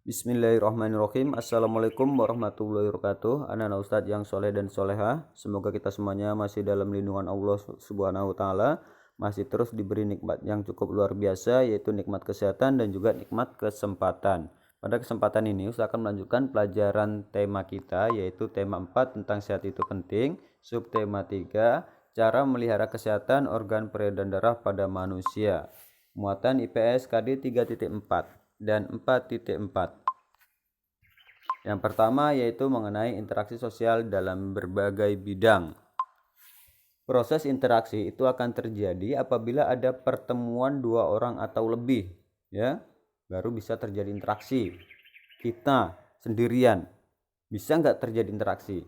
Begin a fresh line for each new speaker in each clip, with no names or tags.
Bismillahirrahmanirrahim. Assalamualaikum warahmatullahi wabarakatuh. Anak-anak Ustadz yang soleh dan soleha, semoga kita semuanya masih dalam lindungan Allah Subhanahu wa Ta'ala, masih terus diberi nikmat yang cukup luar biasa, yaitu nikmat kesehatan dan juga nikmat kesempatan. Pada kesempatan ini Ustadz akan melanjutkan pelajaran tema kita, yaitu tema 4 tentang sehat itu penting, subtema 3 cara melihara kesehatan organ peredaran darah pada manusia. Muatan IPS KD 3.4 dan 4.4. Yang pertama yaitu mengenai interaksi sosial dalam berbagai bidang. Proses interaksi itu akan terjadi apabila ada pertemuan dua orang atau lebih, ya, baru bisa terjadi interaksi. Kita sendirian bisa nggak terjadi interaksi?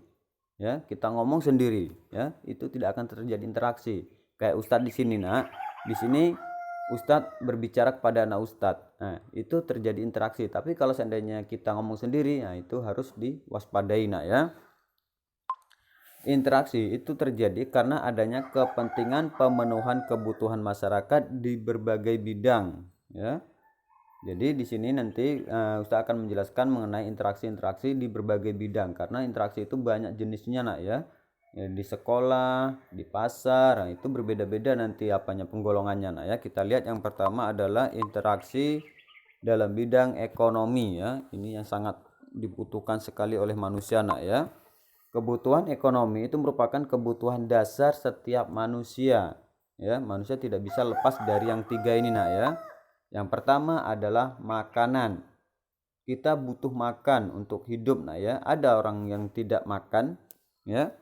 Ya, kita ngomong sendiri, ya, itu tidak akan terjadi interaksi. Kayak Ustadz di sini, nak, di sini Ustadz berbicara kepada anak Ustadz, nah itu terjadi interaksi. Tapi kalau seandainya kita ngomong sendiri, nah itu harus diwaspadai, nak, ya. Interaksi itu terjadi karena adanya kepentingan pemenuhan kebutuhan masyarakat di berbagai bidang, ya. Jadi di sini nanti Ustadz akan menjelaskan mengenai interaksi-interaksi di berbagai bidang, karena interaksi itu banyak jenisnya, nak, ya. Ya, di sekolah, di pasar, nah, itu berbeda-beda nanti apanya penggolongannya, nah, ya. Kita lihat yang pertama adalah interaksi dalam bidang ekonomi, ya. Ini yang sangat dibutuhkan sekali oleh manusia, nak, ya. Kebutuhan ekonomi itu merupakan kebutuhan dasar setiap manusia, ya. Manusia tidak bisa lepas dari yang tiga ini, nak, ya. Yang pertama adalah makanan. Kita butuh makan untuk hidup, nah, ya. Ada orang yang tidak makan, ya.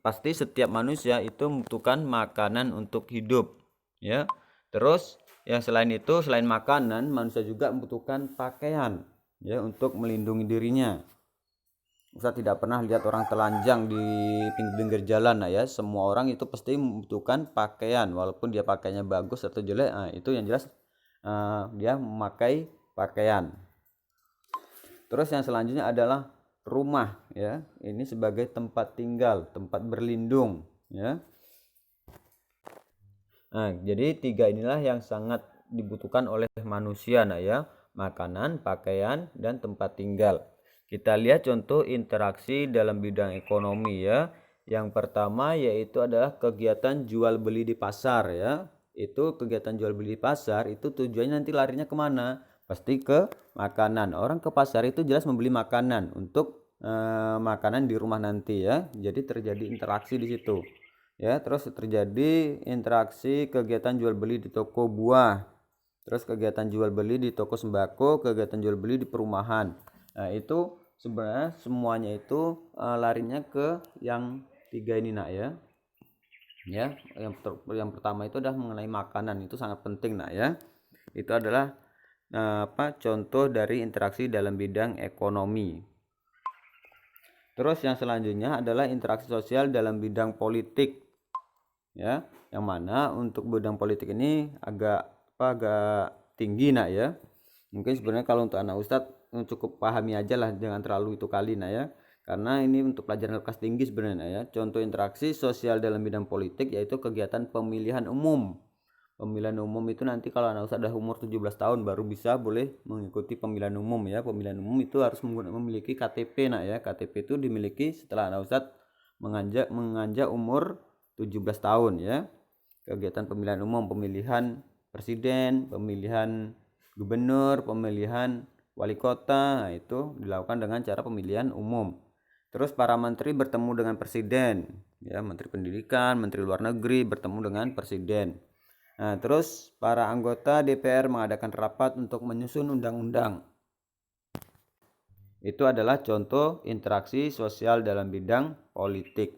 Pasti setiap manusia itu membutuhkan makanan untuk hidup, ya. Terus yang selain itu, selain makanan, manusia juga membutuhkan pakaian, ya, untuk melindungi dirinya. Ustaz tidak pernah lihat orang telanjang di pinggir jalan, nah, ya. Semua orang itu pasti membutuhkan pakaian, walaupun dia pakainya bagus atau jelek, nah, itu yang jelas dia memakai pakaian. Terus yang selanjutnya adalah rumah, ya. Ini sebagai tempat tinggal, tempat berlindung, ya. Nah, jadi tiga inilah yang sangat dibutuhkan oleh manusia, nah, ya. Makanan, pakaian, dan tempat tinggal. Kita lihat contoh interaksi dalam bidang ekonomi, ya. Yang pertama yaitu adalah kegiatan jual beli di pasar, ya. Itu kegiatan jual beli di pasar itu tujuannya nanti larinya kemana? Pasti ke makanan. Orang ke pasar itu jelas membeli makanan untuk makanan di rumah nanti, ya. Jadi terjadi interaksi di situ, ya. Terus terjadi interaksi kegiatan jual beli di toko buah, terus kegiatan jual beli di toko sembako, kegiatan jual beli di perumahan. Nah, itu sebenarnya semuanya itu larinya ke yang tiga ini, nak, ya. Ya, yang pertama itu adalah mengenai makanan, itu sangat penting, nak, ya. Itu adalah contoh dari interaksi dalam bidang ekonomi. Terus yang selanjutnya adalah interaksi sosial dalam bidang politik, ya. Yang mana untuk bidang politik ini agak tinggi, nak, ya. Mungkin sebenarnya kalau untuk anak Ustadz cukup pahami aja lah, jangan terlalu itu kali, nah, ya. Karena ini untuk pelajaran kelas tinggi sebenarnya, ya. Contoh interaksi sosial dalam bidang politik yaitu kegiatan pemilihan umum. Pemilihan umum itu nanti kalau anak Ustadz sudah umur 17 tahun baru bisa boleh mengikuti pemilihan umum, ya. Pemilihan umum itu harus memiliki KTP, nak, ya. KTP itu dimiliki setelah anak Ustadz menganjak umur 17 tahun, ya. Kegiatan pemilihan umum, pemilihan presiden, pemilihan gubernur, pemilihan wali kota, nah, itu dilakukan dengan cara pemilihan umum. Terus para menteri bertemu dengan presiden, ya. Menteri pendidikan, menteri luar negeri bertemu dengan presiden. Nah, terus para anggota DPR mengadakan rapat untuk menyusun undang-undang. Itu adalah contoh interaksi sosial dalam bidang politik.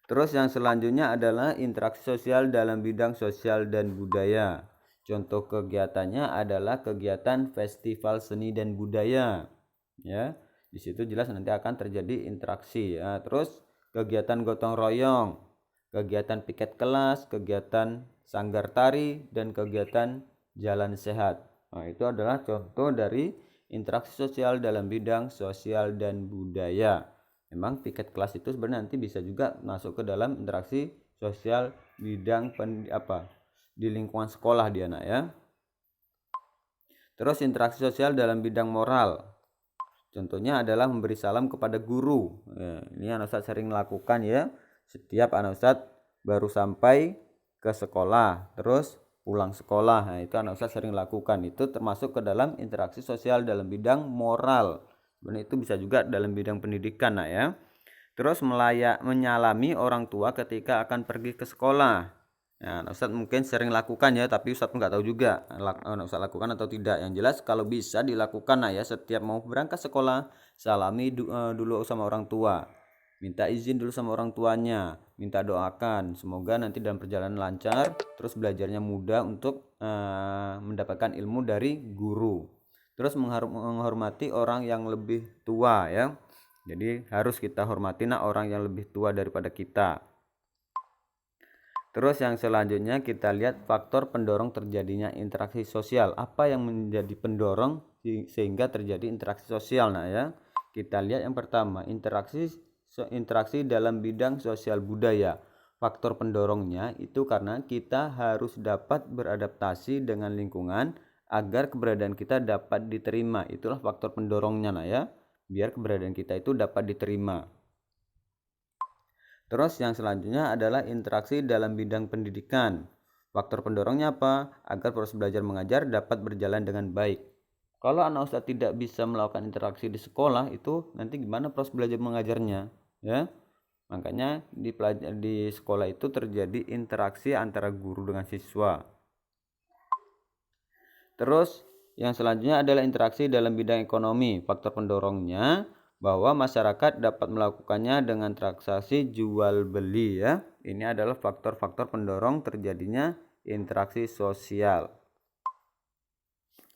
Terus yang selanjutnya adalah interaksi sosial dalam bidang sosial dan budaya. Contoh kegiatannya adalah kegiatan festival seni dan budaya, ya. Di situ jelas nanti akan terjadi interaksi, ya. Terus kegiatan gotong royong, kegiatan piket kelas, kegiatan sanggar tari, dan kegiatan jalan sehat. Nah, itu adalah contoh dari interaksi sosial dalam bidang sosial dan budaya. Memang piket kelas itu sebenarnya nanti bisa juga masuk ke dalam interaksi sosial bidang di lingkungan sekolah dia, nak, ya. Terus interaksi sosial dalam bidang moral. Contohnya adalah memberi salam kepada guru. Ya, ini anak ustadz sering lakukan ya. Setiap anak ustadz baru sampai ke sekolah, terus pulang sekolah. Nah, itu anak ustadz sering lakukan. Itu termasuk ke dalam interaksi sosial dalam bidang moral. Sebenarnya itu bisa juga dalam bidang pendidikan, nah ya. Terus menyalami orang tua ketika akan pergi ke sekolah. Nah, Ustadz mungkin sering lakukan ya, tapi Ustadz nggak tahu juga Ustadz lakukan atau tidak. Yang jelas kalau bisa dilakukan ya, setiap mau berangkat sekolah, salami dulu sama orang tua. Minta izin dulu sama orang tuanya, minta doakan. Semoga nanti dalam perjalanan lancar, terus belajarnya mudah untuk mendapatkan ilmu dari guru. Terus menghormati orang yang lebih tua ya. Jadi harus kita hormati orang yang lebih tua daripada kita. Terus yang selanjutnya kita lihat faktor pendorong terjadinya interaksi sosial. Apa yang menjadi pendorong sehingga terjadi interaksi sosial? Nah ya, kita lihat yang pertama, interaksi dalam bidang sosial budaya. Faktor pendorongnya itu karena kita harus dapat beradaptasi dengan lingkungan agar keberadaan kita dapat diterima. Itulah faktor pendorongnya nah ya, biar keberadaan kita itu dapat diterima. Terus yang selanjutnya adalah interaksi dalam bidang pendidikan. Faktor pendorongnya apa? Agar proses belajar mengajar dapat berjalan dengan baik. Kalau anak ustadz tidak bisa melakukan interaksi di sekolah, itu nanti gimana proses belajar mengajarnya? Ya, makanya di sekolah itu terjadi interaksi antara guru dengan siswa. Terus yang selanjutnya adalah interaksi dalam bidang ekonomi. Faktor pendorongnya bahwa masyarakat dapat melakukannya dengan transaksi jual beli ya. Ini adalah faktor-faktor pendorong terjadinya interaksi sosial.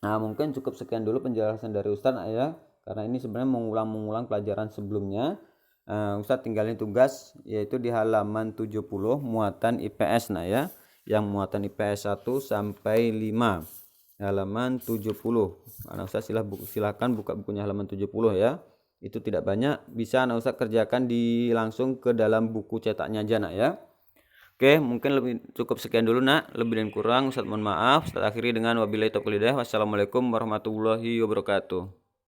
Nah, mungkin cukup sekian dulu penjelasan dari Ustadz ya, karena ini sebenarnya mengulang pelajaran sebelumnya. Ustadz tinggalin tugas yaitu di halaman 70 muatan IPS nah ya, yang muatan IPS 1 sampai 5. Halaman 70. Anak Ustadz silahkan buka bukunya halaman 70 ya. Itu tidak banyak, bisa anak ustadz kerjakan langsung ke dalam buku cetaknya aja nak ya. Oke, mungkin cukup sekian dulu nak, lebih dan kurang ustadz mohon maaf. Ustadz akhiri dengan wabillahi taufiq wal hidayah. Wassalamualaikum warahmatullahi wabarakatuh.